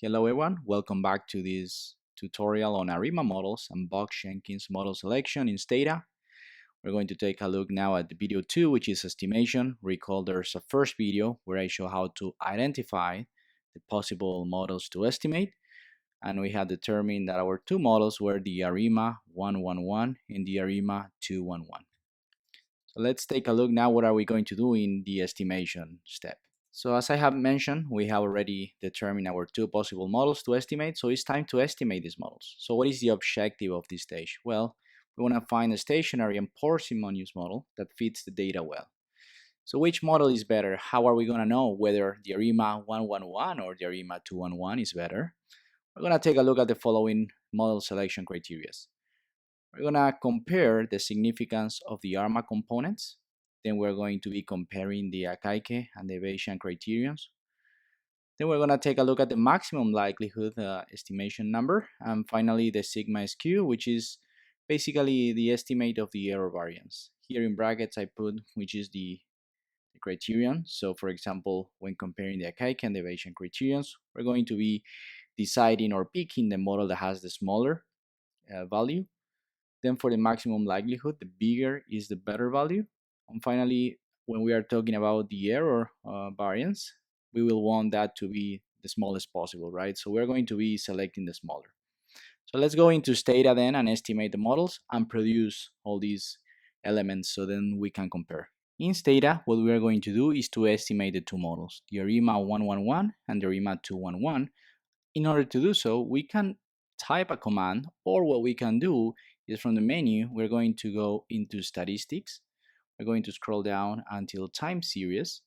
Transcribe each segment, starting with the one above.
Hello everyone, welcome back to this tutorial on Arima models and Box-Jenkins model selection in Stata. We're going to take a look now at the video 2, which is estimation. Recall there's a first video where I show how to identify the possible models to estimate, and we had determined that our two models were the Arima 111 and the Arima 211. So let's take a look now what are we going to do in the estimation step. So as I have mentioned, we have already determined our two possible models to estimate, so it's time to estimate these models. So what is the objective of this stage? Well, we want to find a stationary and parsimonious model that fits the data well. So which model is better? How are we going to know whether the Arima 111 or the Arima 211 is better? We're going to take a look at the following model selection criteria. We're going to compare the significance of the ARMA components. Then we're going to be comparing the Akaike and the Bayesian criterions. Then we're going to take a look at the maximum likelihood estimation number. And finally, the sigma skew, which is basically the estimate of the error variance. Here in brackets, I put which is the criterion. So for example, when comparing the Akaike and the Bayesian criterions, we're going to be deciding or picking the model that has the smaller value. Then for the maximum likelihood, the bigger is the better value. And finally, when we are talking about the error variance, we will want that to be the smallest possible, right? So we're going to be selecting the smaller. So let's go into Stata then and estimate the models and produce all these elements so then we can compare. In Stata, what we are going to do is to estimate the two models, the Arima 111 and the Arima 211. In order to do so, we can type a command, or what we can do is from the menu, we're going to go into statistics. We're going to scroll down until time series.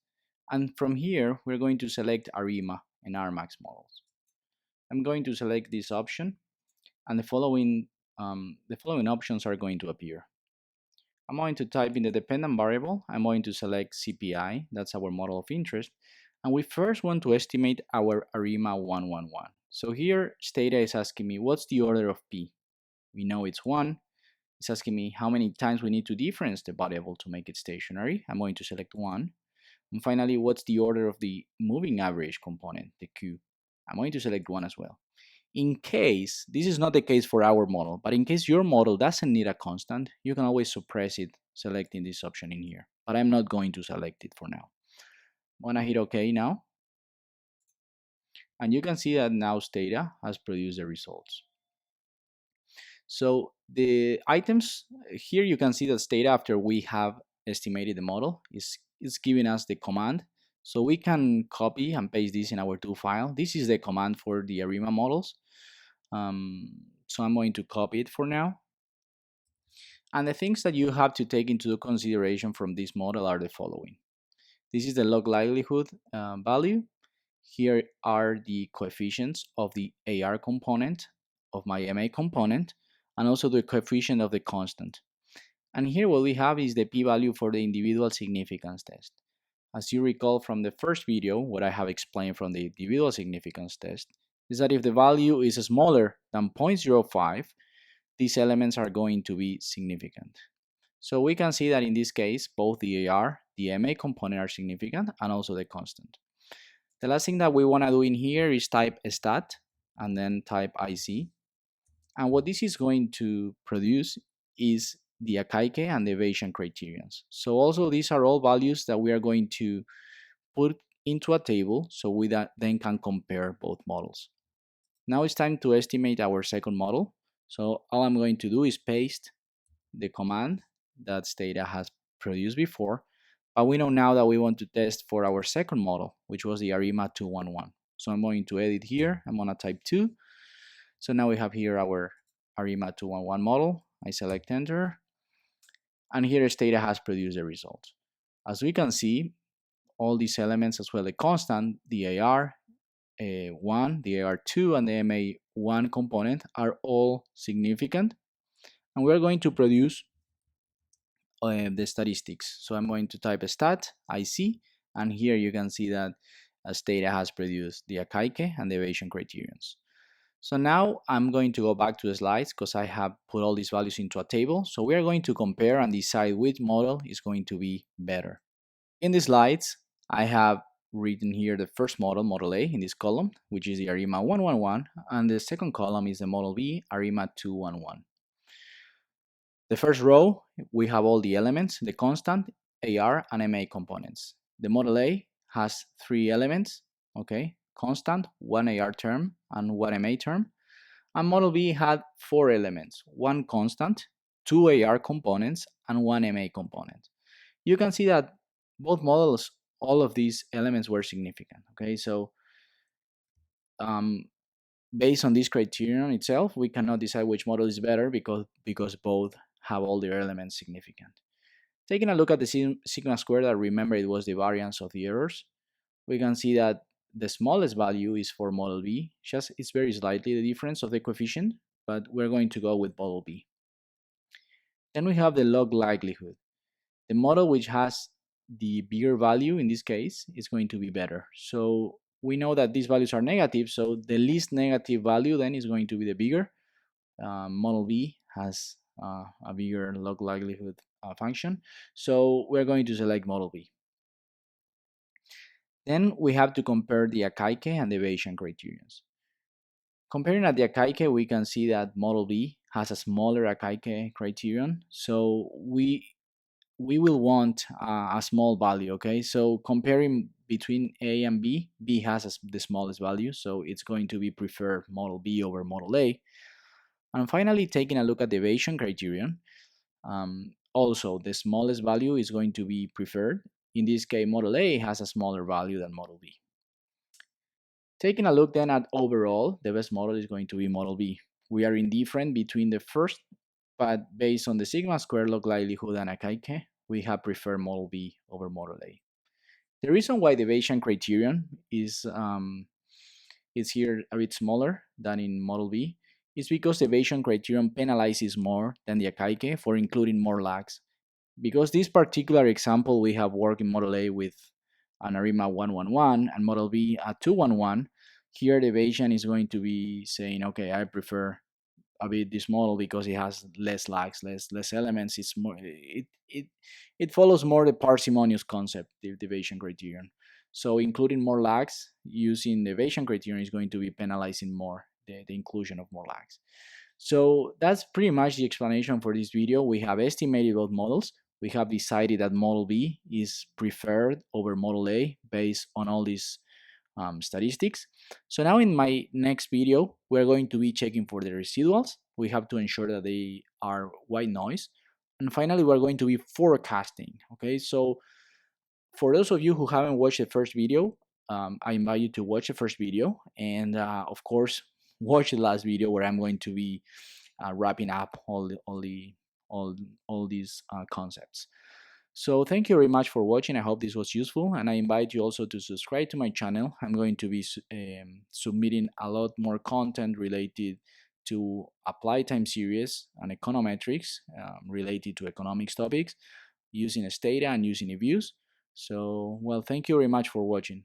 And from here, we're going to select Arima and Armax models. I'm going to select this option, and the following options are going to appear. I'm going to type in the dependent variable. I'm going to select CPI, that's our model of interest. And we first want to estimate our Arima 111. So here, Stata is asking me, what's the order of P? We know it's 1. It's asking me how many times we need to difference the variable to make it stationary. I'm going to select 1. And finally, what's the order of the moving average component, the Q? I'm going to select 1 as well. In case, this is not the case for our model, but in case your model doesn't need a constant, you can always suppress it selecting this option in here. But I'm not going to select it for now. I'm gonna hit OK now. And you can see that now Stata has produced the results. So the items here, you can see that Stata, after we have estimated the model, is giving us the command. So we can copy and paste this in our do file. This is the command for the Arima models. So I'm going to copy it for now. And the things that you have to take into consideration from this model are the following. This is the log likelihood value. Here are the coefficients of the AR component, of my MA component, and also the coefficient of the constant. And here what we have is the p-value for the individual significance test. As you recall from the first video, what I have explained from the individual significance test is that if the value is smaller than 0.05, these elements are going to be significant. So we can see that in this case, both the AR, the MA component are significant, and also the constant. The last thing that we want to do in here is type stat and then type IC. And what this is going to produce is the Akaike and the Bayesian criterions. So also these are all values that we are going to put into a table so we then can compare both models. Now it's time to estimate our second model. So all I'm going to do is paste the command that Stata has produced before, but we know now that we want to test for our second model, which was the Arima 211. So I'm going to edit here, I'm going to type 2. So now we have here our Arima 211 model. I select enter, and here Stata has produced the results. As we can see, all these elements as well, the constant, the AR1, the AR2, and the MA1 component are all significant. And we're going to produce the statistics. So I'm going to type stat, IC, and here you can see that Stata has produced the Akaike and the Bayesian criterions. So now I'm going to go back to the slides because I have put all these values into a table. So we are going to compare and decide which model is going to be better. In the slides, I have written here the first model, Model A, in this column, which is the Arima 111, and the second column is the Model B, Arima 211. The first row, we have all the elements, the constant, AR, and MA components. The Model A has 3 elements, okay, constant, 1 AR term, and 1 MA term. And Model B had 4 elements, 1 constant, 2 AR components, and 1 MA component. You can see that both models, all of these elements were significant, okay? So based on this criterion itself, we cannot decide which model is better because both have all their elements significant. Taking a look at the sigma square, that remember it was the variance of the errors, we can see that the smallest value is for model B, just it's very slightly the difference of the coefficient, but we're going to go with model B. Then we have the log likelihood. The model which has the bigger value in this case is going to be better. So we know that these values are negative, so the least negative value then is going to be the bigger. Model B has a bigger log likelihood function, so we're going to select model B. Then we have to compare the Akaike and the Bayesian criterions. Comparing at the Akaike, we can see that model B has a smaller Akaike criterion, so we will want a small value, okay? So comparing between A and B, B has the smallest value, so it's going to be preferred model B over model A. And finally, taking a look at the Bayesian criterion, also the smallest value is going to be preferred. In this case, model A has a smaller value than model B. Taking a look then at overall, the best model is going to be model B. We are indifferent between the first, but based on the sigma square log likelihood and Akaike, we have preferred model B over model A. The reason why the Bayesian criterion is here a bit smaller than in model B is because the Bayesian criterion penalizes more than the Akaike for including more lags. Because this particular example, we have worked in model A with an Arima 111 and model B at 211. Here the Bayesian is going to be saying, okay, I prefer a bit this model because it has less lags, less elements. It's more it follows more the parsimonious concept, the Bayesian criterion. So including more lags using the Bayesian criterion is going to be penalizing more the inclusion of more lags. So that's pretty much the explanation for this video. We have estimated both models. We have decided that model B is preferred over model A based on all these statistics. So now in my next video, we're going to be checking for the residuals. We have to ensure that they are white noise. And finally, we're going to be forecasting. Okay, so for those of you who haven't watched the first video, I invite you to watch the first video and of course, watch the last video where I'm going to be wrapping up all these concepts. So thank you very much for watching. I hope this was useful, and I invite you also to subscribe to my channel. I'm going to be submitting a lot more content related to applied time series and econometrics related to economics topics using Stata and using views. So, well, thank you very much for watching.